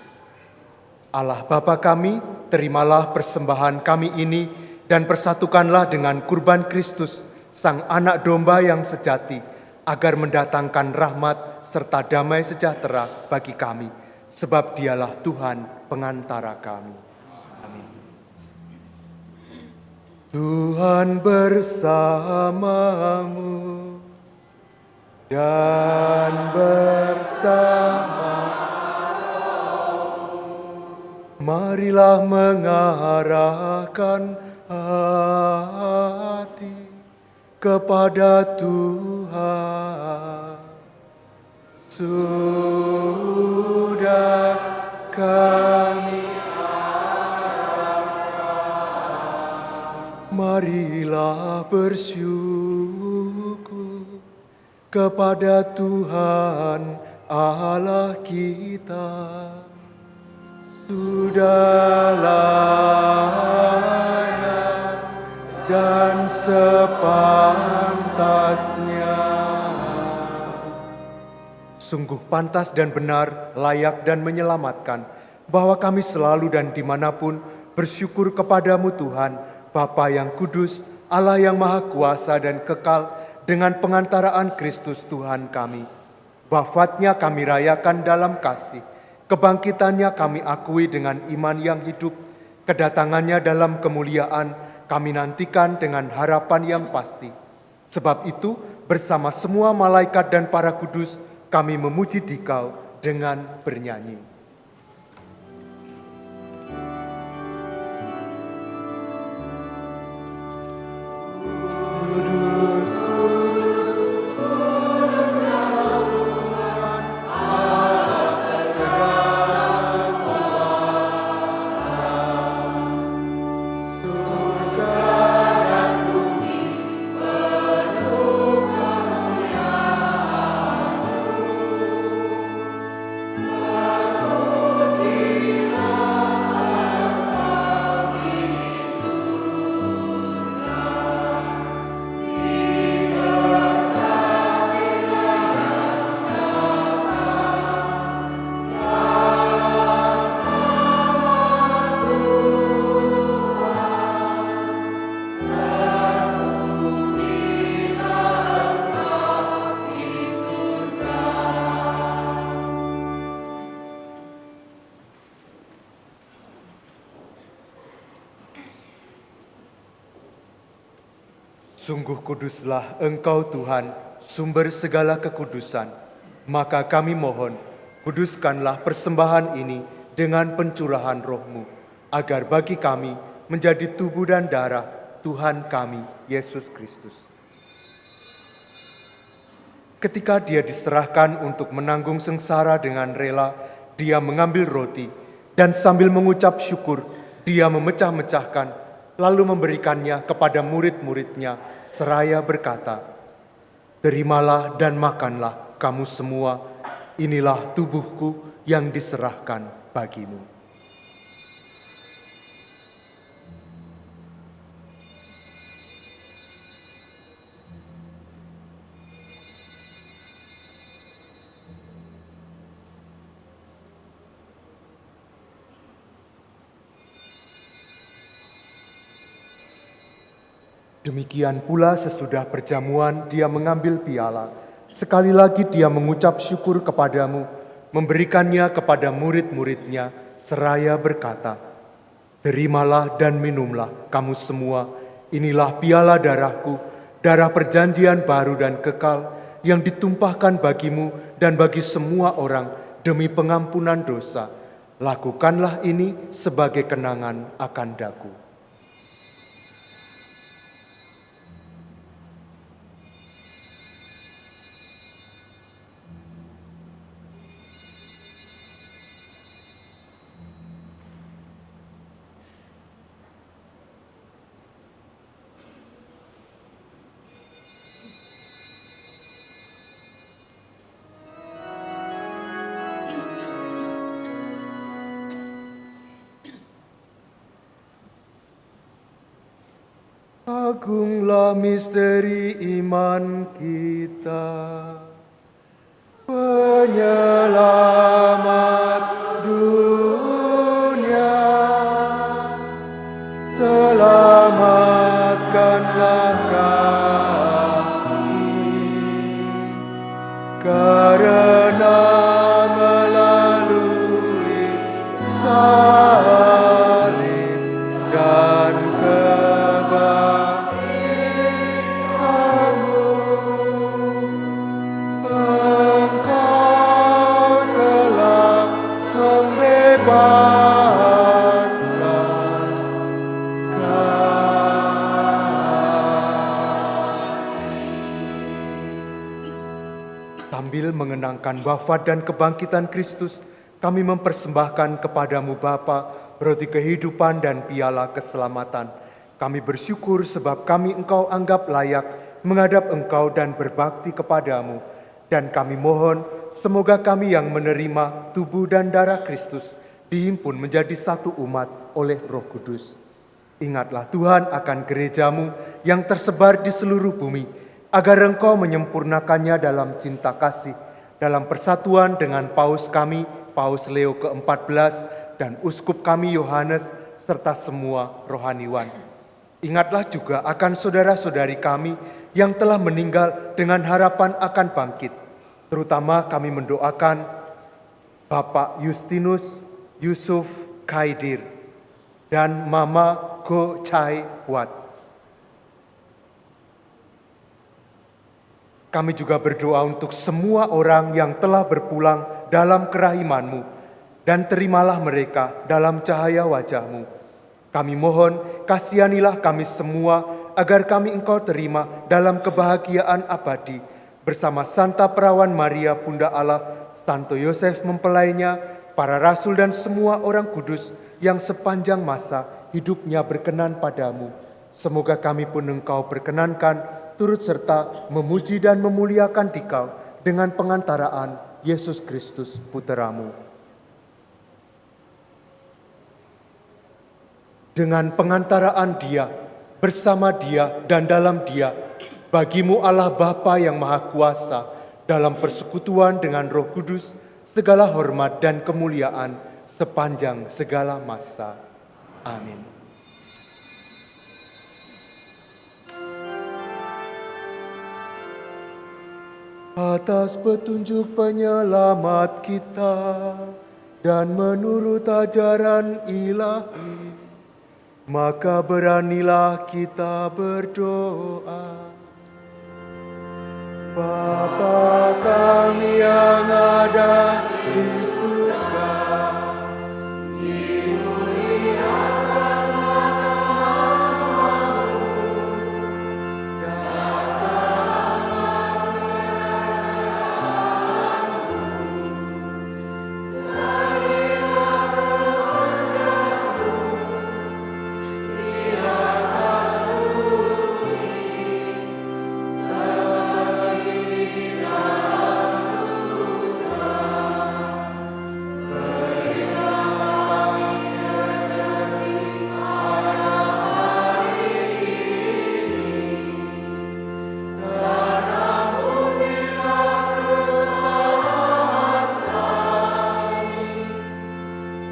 Speaker 2: Allah Bapa kami, terimalah persembahan kami ini dan persatukanlah dengan kurban Kristus, Sang Anak Domba yang sejati, agar mendatangkan rahmat serta damai sejahtera bagi kami, sebab Dialah Tuhan pengantara kami. Amin. Tuhan bersamamu dan bersama Marilah mengarahkan hati kepada Tuhan. Sudah kami marilah bersyukur kepada Tuhan Allah kita. Sudah layak dan sepantasnya. Sungguh pantas dan benar, layak dan menyelamatkan, bahwa kami selalu dan dimanapun bersyukur kepadamu Tuhan, Bapa yang kudus, Allah yang maha kuasa dan kekal, dengan pengantaraan Kristus Tuhan kami. Wafatnya kami rayakan dalam kasih, kebangkitannya kami akui dengan iman yang hidup, kedatangannya dalam kemuliaan kami nantikan dengan harapan yang pasti. Sebab itu, bersama semua malaikat dan para kudus, kami memuji Dikau dengan bernyanyi. Sungguh kuduslah Engkau Tuhan, sumber segala kekudusan. Maka kami mohon, kuduskanlah persembahan ini dengan pencurahan Roh-Mu, agar bagi kami menjadi tubuh dan darah Tuhan kami, Yesus Kristus. Ketika Dia diserahkan untuk menanggung sengsara dengan rela, Dia mengambil roti, dan sambil mengucap syukur, Dia memecah-mecahkan, lalu memberikannya kepada murid-muridnya, seraya berkata, "Terimalah dan makanlah kamu semua, inilah tubuhku yang diserahkan bagimu." Demikian pula sesudah perjamuan Dia mengambil piala. Sekali lagi Dia mengucap syukur kepadamu, memberikannya kepada murid-muridnya, seraya berkata, "Terimalah dan minumlah kamu semua, inilah piala darahku, darah perjanjian baru dan kekal, yang ditumpahkan bagimu dan bagi semua orang demi pengampunan dosa. Lakukanlah ini sebagai kenangan akan daku." Agunglah misteri iman kita, Penyelamat dunia, selamatkanlah kami, karena melalui salib dan Engkau telah membebaskan Sambil mengenangkan wafat dan kebangkitan Kristus, kami mempersembahkan kepadamu Bapa, roti kehidupan dan piala keselamatan. Kami bersyukur sebab kami Engkau anggap layak menghadap Engkau dan berbakti kepadamu. Dan kami mohon, semoga kami yang menerima tubuh dan darah Kristus dihimpun menjadi satu umat oleh Roh Kudus. Ingatlah Tuhan akan gerejamu yang tersebar di seluruh bumi, agar Engkau menyempurnakannya dalam cinta kasih, dalam persatuan dengan Paus kami, Paus Leo ke-14, dan Uskup kami Yohanes, serta semua rohaniwan. Ingatlah juga akan saudara-saudari kami yang telah meninggal dengan harapan akan bangkit. Terutama kami mendoakan Bapak Justinus Yusuf Kaidir dan Mama Go Chai Wat. Kami juga berdoa untuk semua orang yang telah berpulang dalam kerahiman-Mu, dan terimalah mereka dalam cahaya wajah-Mu. Kami mohon, kasihanilah kami semua, agar kami Engkau terima dalam kebahagiaan abadi, bersama Santa Perawan Maria Bunda Allah, Santo Yosef mempelainya, para rasul dan semua orang kudus yang sepanjang masa hidupnya berkenan padamu. Semoga kami pun Engkau berkenankan, turut serta memuji dan memuliakan Dikau dengan pengantaraan Yesus Kristus Putramu. Dengan pengantaraan Dia, bersama Dia dan dalam Dia, bagimu Allah Bapa yang Maha Kuasa, dalam persekutuan dengan Roh Kudus, segala hormat dan kemuliaan sepanjang segala masa. Amin. Atas petunjuk penyelamat kita dan menurut ajaran ilahi, maka beranilah kita berdoa. Bapa kami yang ada di surga, dimuliakanlah namamu, datanglah kerajaanmu, jadilah kehendakmu di atas bumi seperti di dalam surga. Berilah kami rezeki pada hari ini, dan ampunilah kesalahan kami,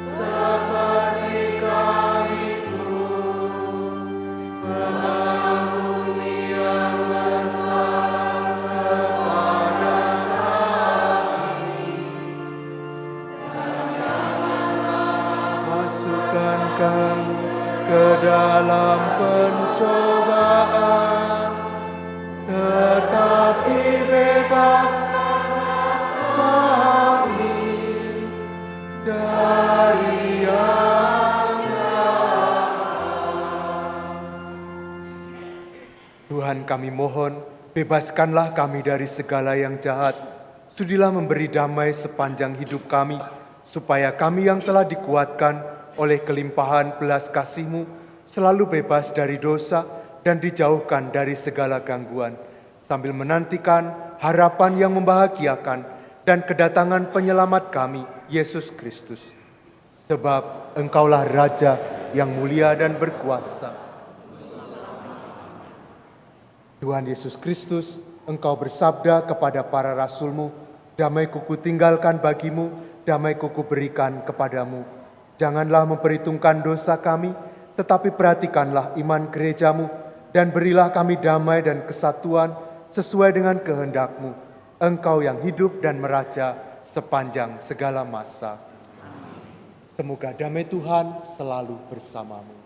Speaker 2: seperti kami pun mengampuni yang bersalah kepada kami. Dan janganlah masukkan kami ke dalam pencobaan, tetapi bebaskanlah kami dari yang jahat. Tuhan, kami mohon, bebaskanlah kami dari segala yang jahat. Sudilah memberi damai sepanjang hidup kami, supaya kami yang telah dikuatkan oleh kelimpahan belas kasih-Mu selalu bebas dari dosa dan dijauhkan dari segala gangguan, sambil menantikan harapan yang membahagiakan dan kedatangan penyelamat kami, Yesus Kristus. Sebab Engkaulah Raja yang mulia dan berkuasa. Tuhan Yesus Kristus, Engkau bersabda kepada para rasul-Mu, damai-Ku tinggalkan bagimu, damai-Ku berikan kepadamu. Janganlah memperhitungkan dosa kami, tetapi perhatikanlah iman gereja-Mu, dan berilah kami damai dan kesatuan sesuai dengan kehendak-Mu. Engkau yang hidup dan meraja sepanjang segala masa. Semoga damai Tuhan selalu bersamamu.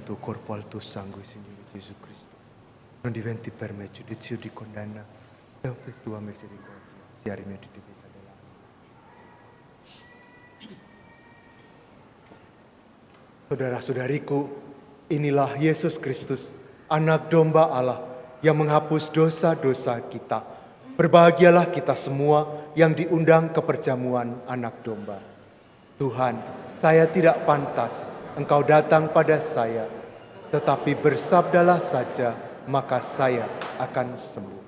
Speaker 2: tuo corpo al tuo sangue, Signore Gesù Cristo. Non diventi per me giudizio di condanna, e per tua misericordia, siarimi di difesa dell'anima. Saudara-saudariku, inilah Yesus Kristus, anak domba Allah yang menghapus dosa-dosa kita. Berbahagialah kita semua yang diundang ke perjamuan anak domba. Tuhan, saya tidak pantas Engkau datang pada saya, tetapi bersabdalah saja, maka saya akan sembuh.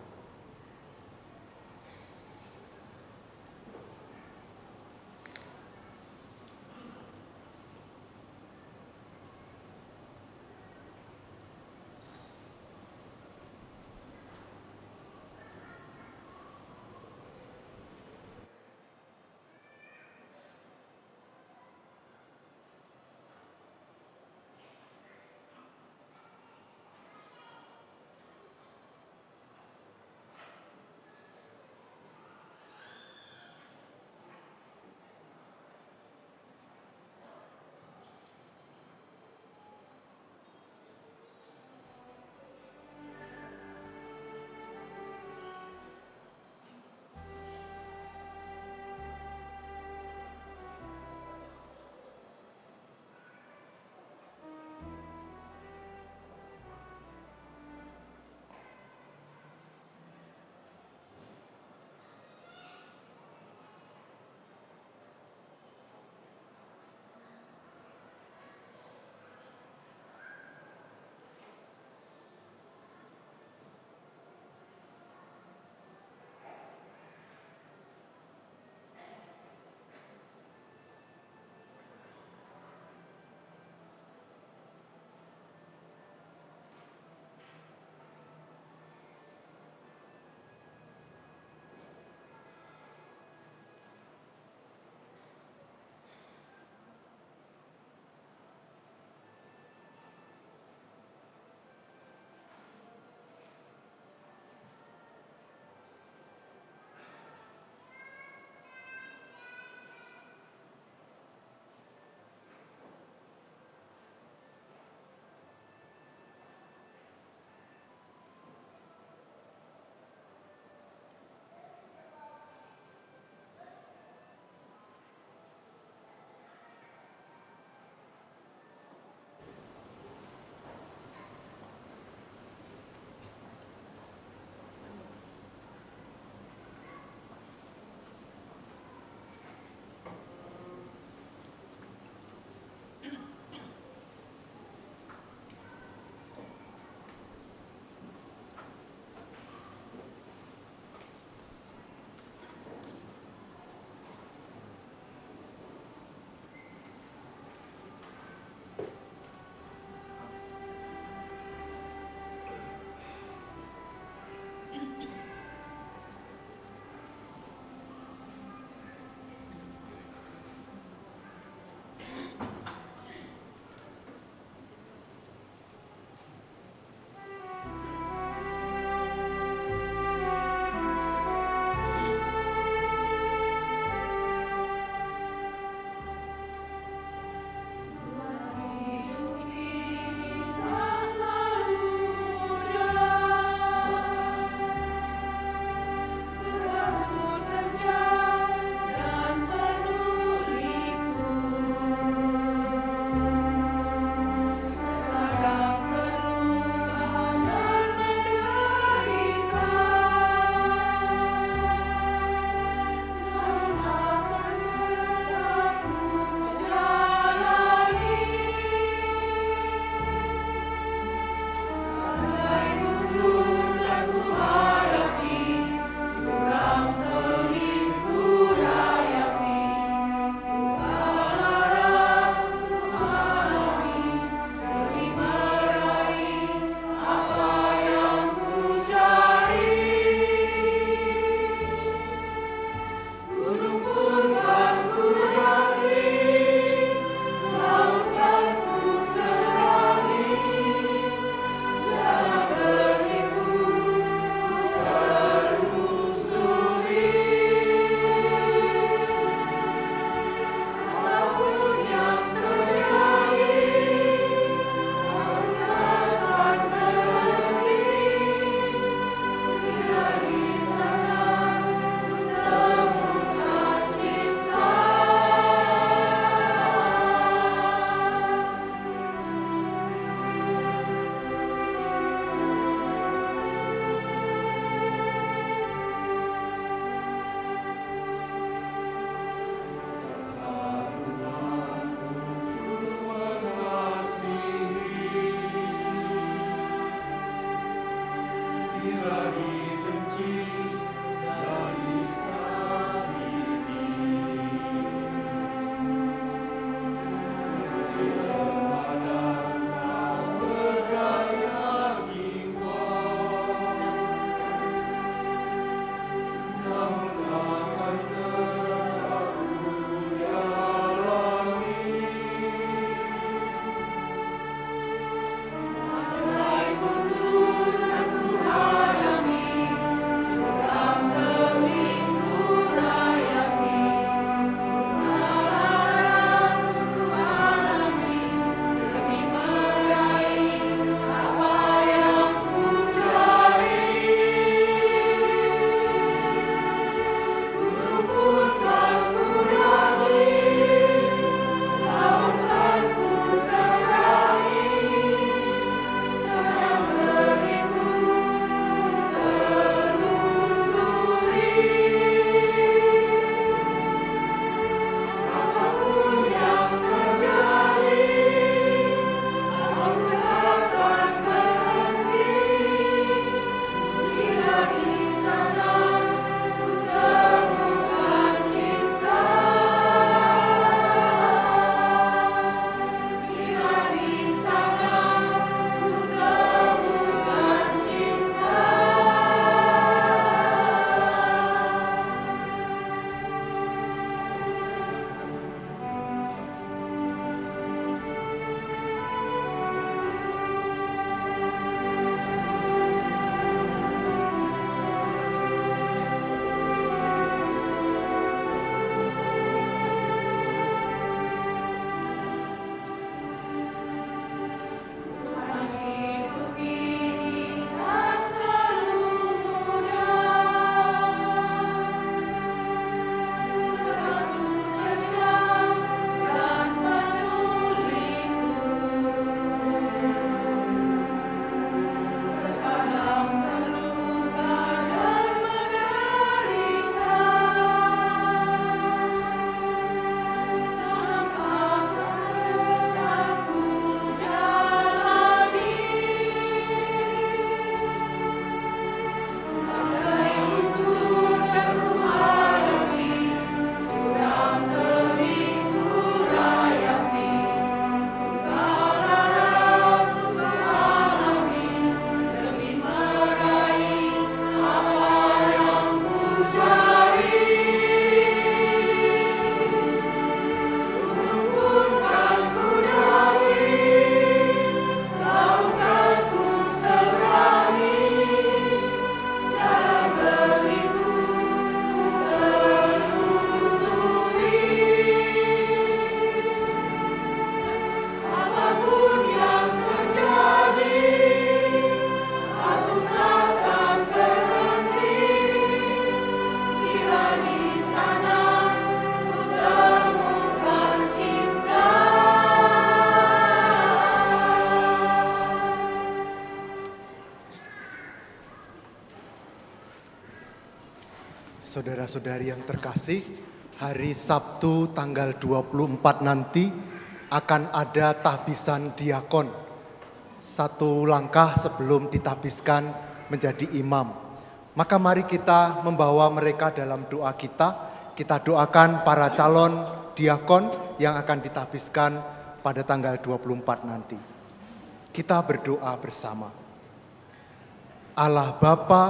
Speaker 2: Saudara-saudari yang terkasih, hari Sabtu tanggal 24 nanti akan ada tahbisan diakon. Satu langkah sebelum ditahbiskan menjadi imam. Maka mari kita membawa mereka dalam doa kita. Kita doakan para calon diakon yang akan ditahbiskan pada tanggal 24 nanti. Kita berdoa bersama. Allah Bapa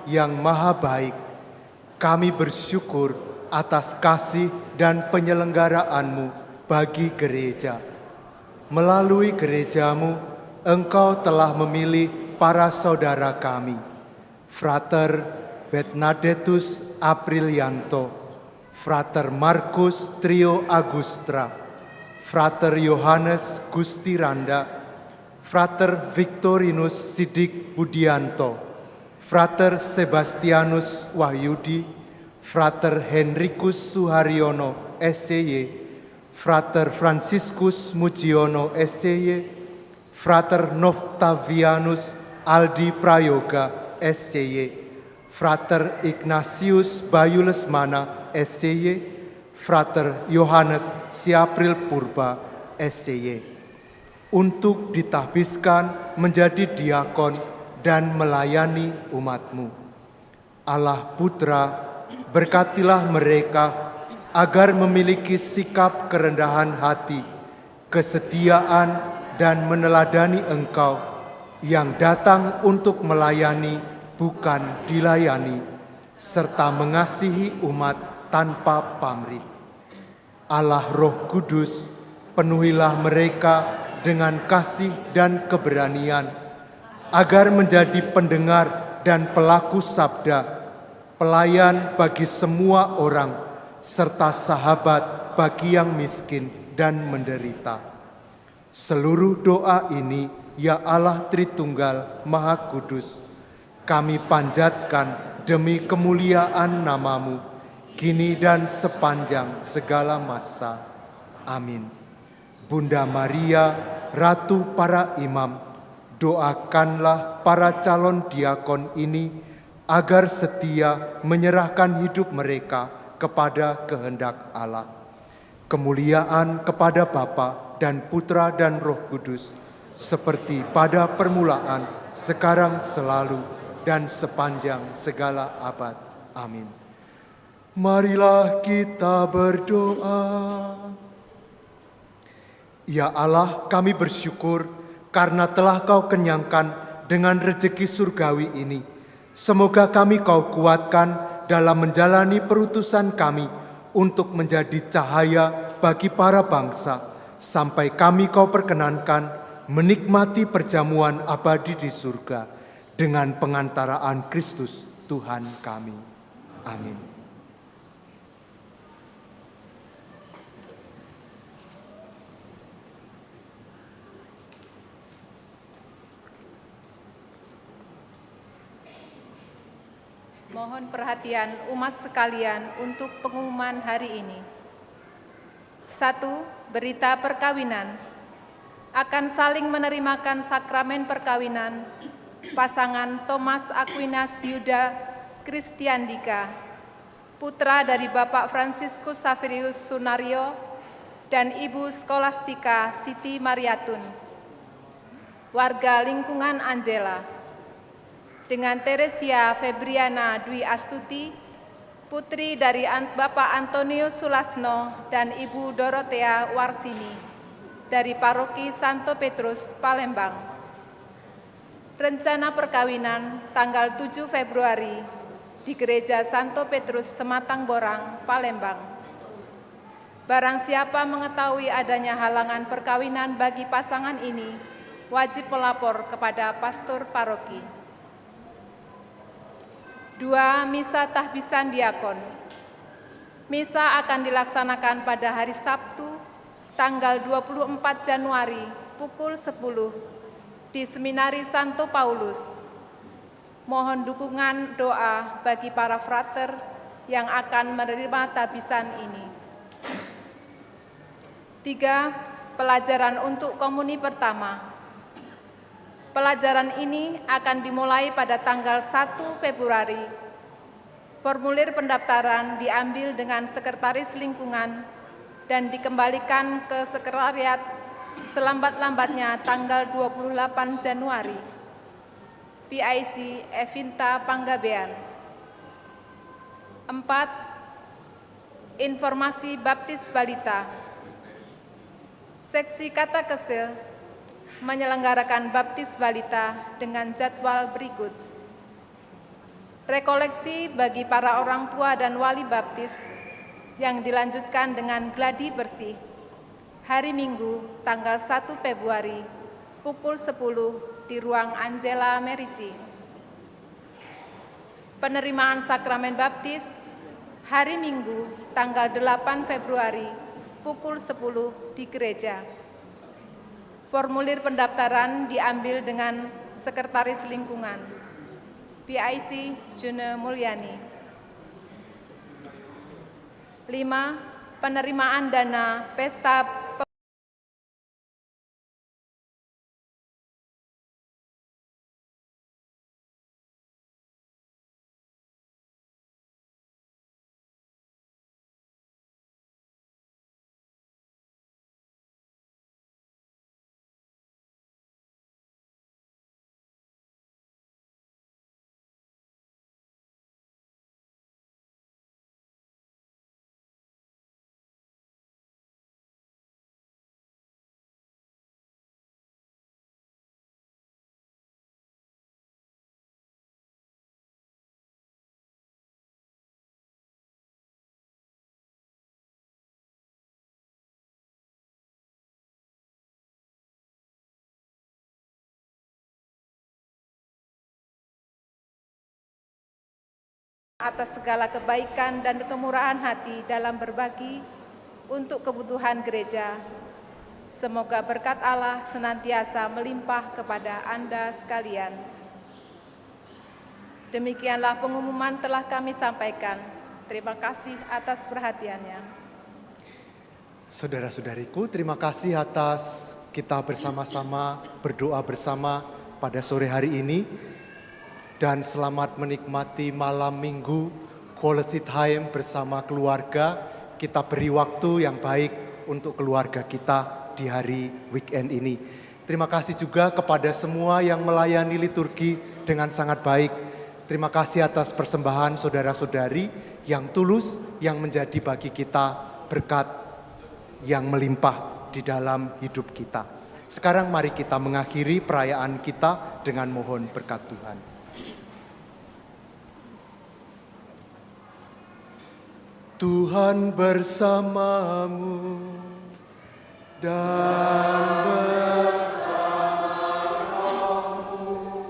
Speaker 2: yang Maha Baik, kami bersyukur atas kasih dan penyelenggaraanmu bagi gereja. Melalui gerejamu, Engkau telah memilih para saudara kami, Frater Bernadettus Aprilianto, Frater Markus Trio Agustra, Frater Yohanes Gustiranda, Frater Victorinus Sidik Budianto, Frater Sebastianus Wahyudi, Frater Henricus Suharyono SCY, Frater Franciscus Mujiono SCY, Frater Noftavianus Aldi Prayoga SCY, Frater Ignatius Bayu Lesmana SCY, Frater Yohanes Siapril Purba SCY, untuk ditahbiskan menjadi diakon dan melayani umat-Mu. Allah Putra, berkatilah mereka agar memiliki sikap kerendahan hati, kesetiaan, dan meneladani Engkau yang datang untuk melayani, bukan dilayani, serta mengasihi umat tanpa pamrih. Allah Roh Kudus, penuhilah mereka dengan kasih dan keberanian, agar menjadi pendengar dan pelaku sabda, pelayan bagi semua orang, serta sahabat bagi yang miskin dan menderita. Seluruh doa ini, ya Allah Tritunggal Maha Kudus, kami panjatkan demi kemuliaan nama-Mu, kini dan sepanjang segala masa. Amin. Bunda Maria, Ratu para imam, doakanlah para calon diakon ini agar setia menyerahkan hidup mereka kepada kehendak Allah. Kemuliaan kepada Bapa dan Putra dan Roh Kudus, seperti pada permulaan, sekarang, selalu, dan sepanjang segala abad. Amin. Marilah kita berdoa. Ya Allah, kami bersyukur karena telah Kau kenyangkan dengan rezeki surgawi ini. Semoga kami Kau kuatkan dalam menjalani perutusan kami untuk menjadi cahaya bagi para bangsa, sampai kami Kau perkenankan menikmati perjamuan abadi di surga dengan pengantaraan Kristus Tuhan kami. Amin.
Speaker 4: Mohon perhatian umat sekalian untuk pengumuman hari ini. 1. Berita perkawinan. Akan saling menerimakan sakramen perkawinan pasangan Thomas Aquinas Yuda Kristiandika, putra dari Bapak Franciscus Saverius Sunario dan Ibu Skolastika Siti Mariatun, warga lingkungan Angela, dengan Teresia Febriana Dwi Astuti, putri dari Bapak Antonius Sulasno dan Ibu Dorothea Warsini, dari Paroki Santo Petrus, Palembang. Rencana perkawinan tanggal 7 Februari di Gereja Santo Petrus, Sematang Borang, Palembang. Barang siapa mengetahui adanya halangan perkawinan bagi pasangan ini, wajib melapor kepada pastor paroki. 2. Misa tahbisan diakon. Misa akan dilaksanakan pada hari Sabtu, tanggal 24 Januari, pukul 10, di Seminari Santo Paulus. Mohon dukungan doa bagi para frater yang akan menerima tahbisan ini. 3. Pelajaran untuk komuni pertama. Pelajaran ini akan dimulai pada tanggal 1 Februari Formulir pendaftaran diambil dengan Sekretaris Lingkungan dan dikembalikan ke Sekretariat selambat-lambatnya tanggal 28 Januari. PIC Evinta Panggabean. 4. Informasi baptis balita. Seksi Katekese menyelenggarakan baptis balita dengan jadwal berikut. Rekoleksi bagi para orang tua dan wali baptis yang dilanjutkan dengan gladi bersih hari Minggu tanggal 1 Februari pukul 10 di ruang Angela Merici. Penerimaan sakramen baptis hari Minggu tanggal 8 Februari pukul 10 di gereja. Formulir pendaftaran diambil dengan Sekretaris Lingkungan. PIC June Mulyani. 5. Penerimaan dana pesta atas segala kebaikan dan kemurahan hati dalam berbagi untuk kebutuhan gereja. Semoga berkat Allah senantiasa melimpah kepada Anda sekalian. Demikianlah pengumuman telah kami sampaikan. Terima kasih atas perhatiannya.
Speaker 2: Saudara-saudariku, terima kasih atas kita bersama-sama berdoa bersama pada sore hari ini. Dan selamat menikmati malam minggu, quality time bersama keluarga. Kita beri waktu yang baik untuk keluarga kita di hari weekend ini. Terima kasih juga kepada semua yang melayani liturgi dengan sangat baik. Terima kasih atas persembahan saudara-saudari yang tulus, yang menjadi bagi kita berkat yang melimpah di dalam hidup kita. Sekarang mari kita mengakhiri perayaan kita dengan mohon berkat Tuhan. Tuhan bersamamu dan bersamamu.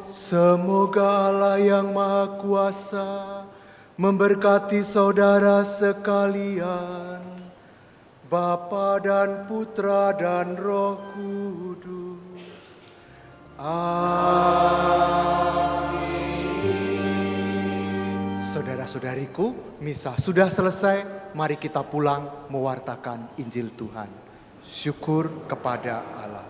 Speaker 2: Semoga Allah yang Maha Kuasa memberkati saudara sekalian, Bapa dan Putra dan Roh Kudus. Amin. Saudara-saudariku, misa sudah selesai, mari kita pulang mewartakan Injil Tuhan. Syukur kepada Allah.